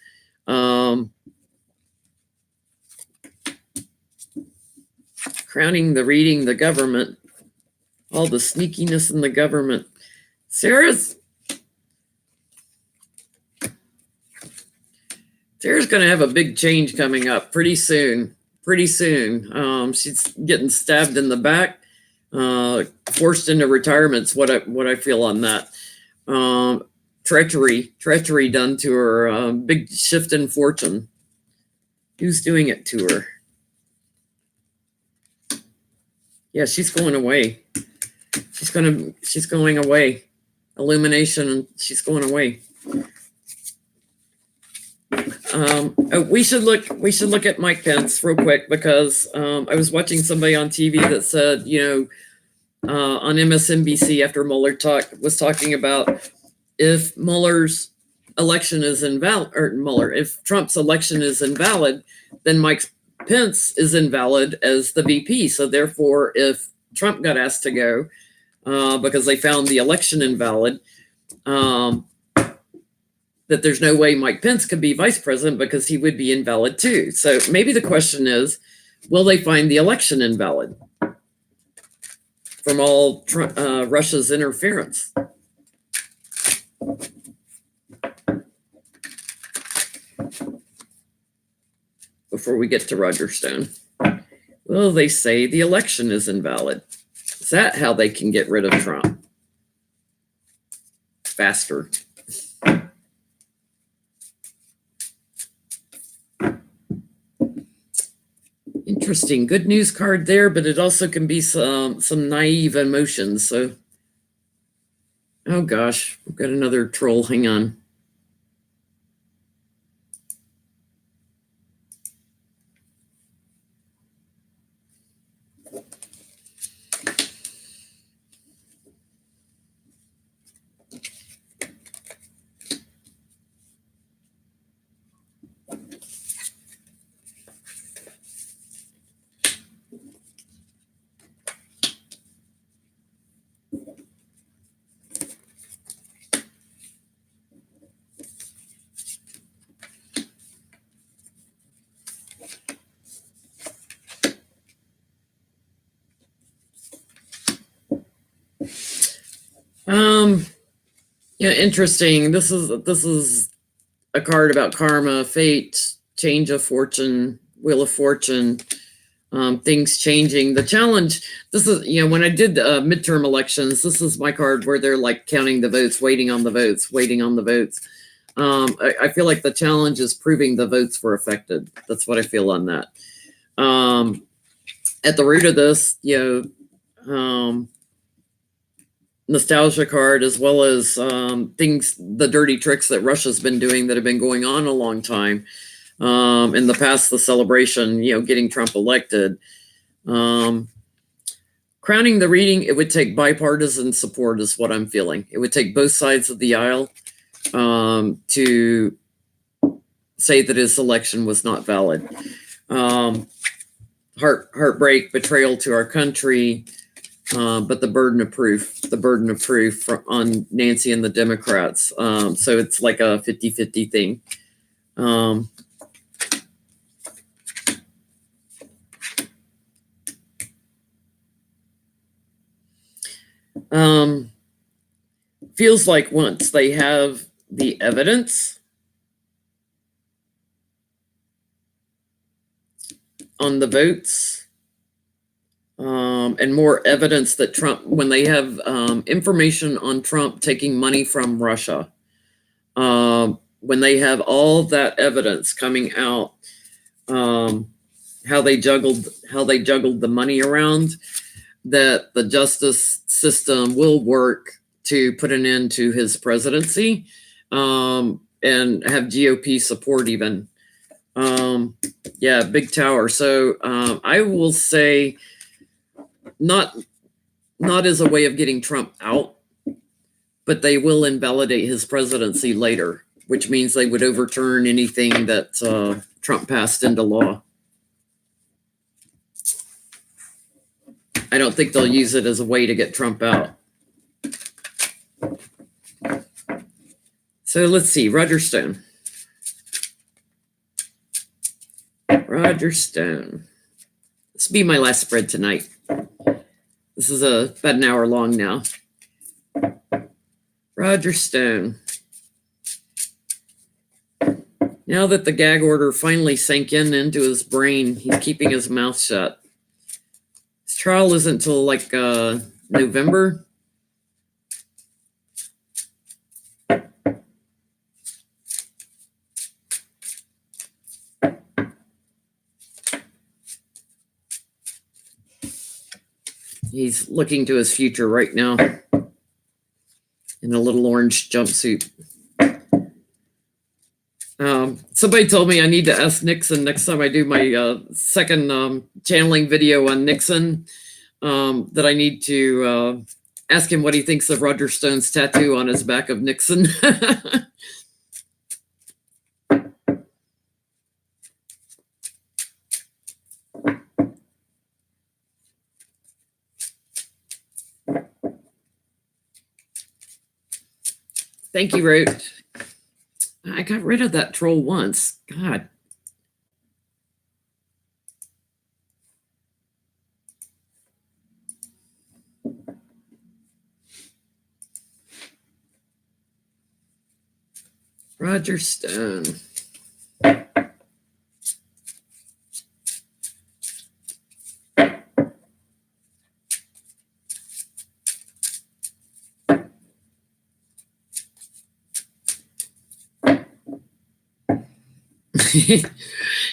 Speaker 1: Crowning the reading the government, all the sneakiness in the government. Sarah's going to have a big change coming up pretty soon. She's getting stabbed in the back. Forced into retirement's what I feel on that. Treachery done to her. Big shift in fortune. Who's doing it to her? Yeah, she's going away. She's going away. Illumination. She's going away. We should look at Mike Pence real quick, because I was watching somebody on TV that said, on MSNBC after Mueller was talking about if Mueller's election is invalid, if Trump's election is invalid, then Mike Pence is invalid as the VP. So therefore, if Trump got asked to go, because they found the election invalid. That there's no way Mike Pence could be vice president because he would be invalid too. So maybe the question is, will they find the election invalid from all Russia's interference? Before we get to Roger Stone, will they say the election is invalid? Is that how they can get rid of Trump faster? Interesting. Good news card there, but it also can be some naive emotions. So, oh gosh, we've got another troll. Hang on. Yeah, interesting. This is a card about karma, fate, change of fortune, wheel of fortune, things changing. The challenge, this is, when I did midterm elections, this is my card where they're like counting the votes, waiting on the votes, waiting on the votes. I feel like the challenge is proving the votes were affected. That's what I feel on that. At the root of this, nostalgia card, as well as things, the dirty tricks that Russia's been doing that have been going on a long time. In the past, the celebration, getting Trump elected. Crowning the reading, it would take bipartisan support is what I'm feeling. It would take both sides of the aisle to say that his election was not valid. Heartbreak, betrayal to our country, but the burden of proof on Nancy and the Democrats. So it's like a 50-50 thing. Feels like once they have the evidence on the votes, and more evidence that Trump, when they have information on Trump taking money from Russia, when they have all that evidence coming out, how they juggled the money around, that the justice system will work to put an end to his presidency, and have GOP support even. Big tower. So I will say not as a way of getting Trump out, but they will invalidate his presidency later, which means they would overturn anything that Trump passed into law. I don't think they'll use it as a way to get Trump out. So let's see, Roger Stone. Roger Stone. This will be my last spread tonight. This is about an hour long now. Roger Stone. Now that the gag order finally sank into his brain, he's keeping his mouth shut. His trial isn't until like November. He's looking to his future right now in a little orange jumpsuit. Somebody told me I need to ask Nixon next time I do my second channeling video on Nixon, that I need to ask him what he thinks of Roger Stone's tattoo on his back of Nixon. Thank you, Roach. I got rid of that troll once. God. Roger Stone.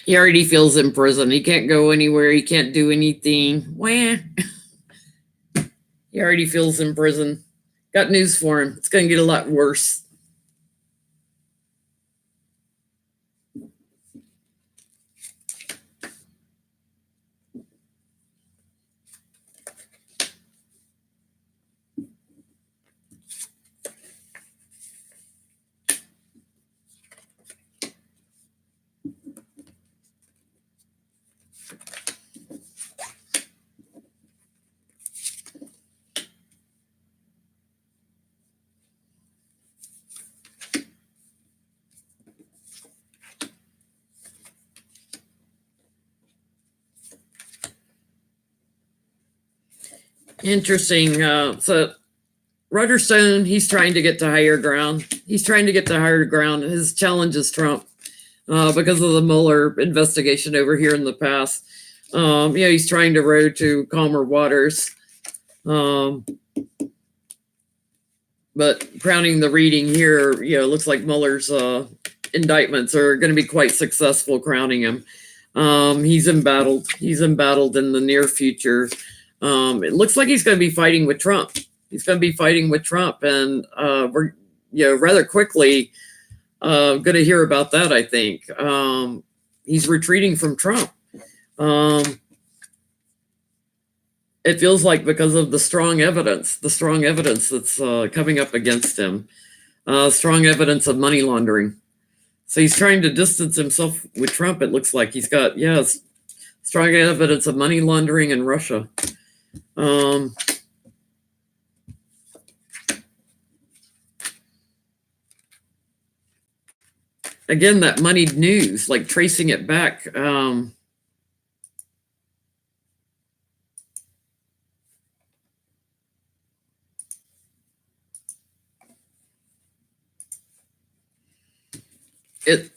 Speaker 1: He already feels in prison. He can't go anywhere. He can't do anything. Wah. He already feels in prison. Got news for him. It's going to get a lot worse. Interesting. So Roger Stone, he's trying to get to higher ground. He's trying to get to higher ground. His challenge is Trump because of the Mueller investigation over here in the past. He's trying to road to calmer waters. But crowning the reading here, looks like Mueller's indictments are going to be quite successful crowning him. He's embattled. He's embattled in the near future. It looks like he's going to be fighting with Trump. He's going to be fighting with Trump, and we're rather quickly going to hear about that. I think he's retreating from Trump. It feels like because of the strong evidence that's coming up against him, strong evidence of money laundering. So he's trying to distance himself with Trump. It looks like he's got strong evidence of money laundering in Russia. Again, that moneyed news, like tracing it back.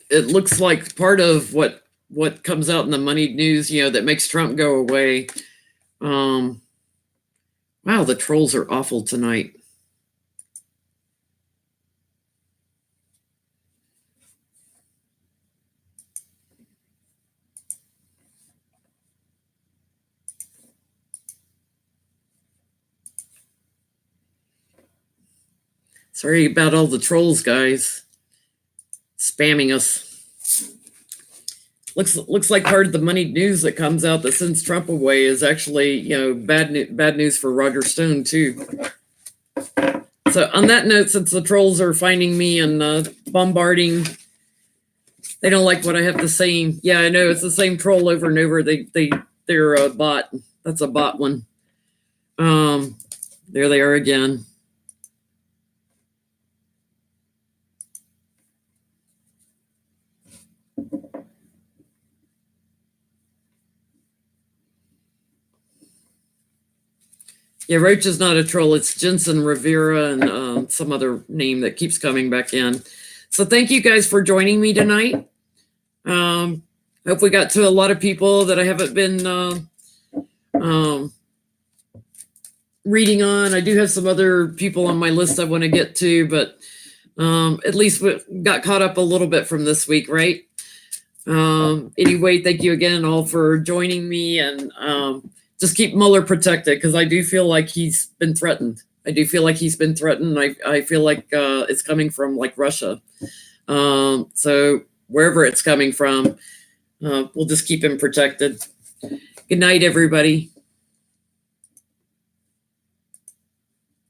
Speaker 1: It looks like part of what comes out in the moneyed news, that makes Trump go away. Wow, the trolls are awful tonight. Sorry about all the trolls, guys. Spamming us. Looks like part of the moneyed news that comes out that sends Trump away is actually, bad news for Roger Stone too. So on that note, since the trolls are finding me and bombarding, they don't like what I have to say. Yeah, I know it's the same troll over and over. They're a bot. That's a bot one. There they are again. Yeah, Roach is not a troll. It's Jensen Rivera and some other name that keeps coming back in. So thank you guys for joining me tonight. Hope we got to a lot of people that I haven't been reading on. I do have some other people on my list I want to get to, but at least we got caught up a little bit from this week, right? Anyway, thank you again all for joining me, and just keep Mueller protected, because I do feel like he's been threatened. I feel like it's coming from like Russia. So wherever it's coming from, we'll just keep him protected. Good night, everybody.